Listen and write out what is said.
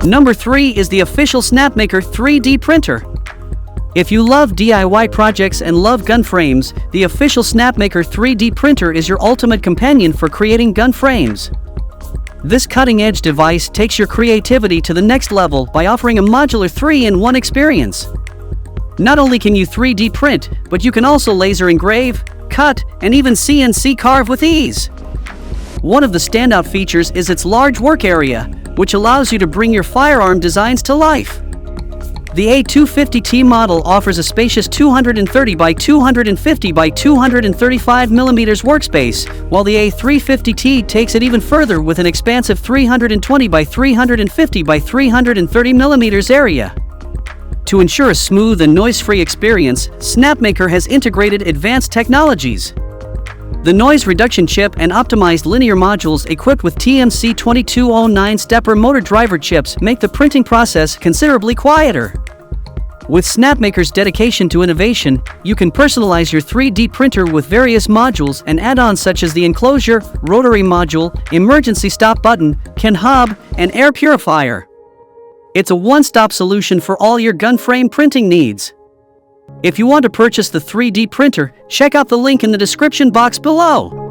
Number 3 is the official Snapmaker 3D printer. If you love DIY projects and love gun frames, the official Snapmaker 3D printer is your ultimate companion for creating gun frames. This cutting-edge device takes your creativity to the next level by offering a modular 3-in-1 experience. Not only can you 3D print, but you can also laser engrave, cut, and even CNC carve with ease. One of the standout features is its large work area, which allows you to bring your firearm designs to life. The A350T model offers a spacious 230 by 250 by 235 mm workspace, while the A350T takes it even further with an expansive 320 by 350 by 330 mm area. To ensure a smooth and noise-free experience, Snapmaker has integrated advanced technologies. The noise reduction chip and optimized linear modules equipped with TMC 2209 stepper motor driver chips make the printing process considerably quieter. With Snapmaker's dedication to innovation, you can personalize your 3D printer with various modules and add-ons such as the enclosure, rotary module, emergency stop button, can hub, and air purifier. It's a one-stop solution for all your gun frame printing needs. If you want to purchase the 3D printer, check out the link in the description box below.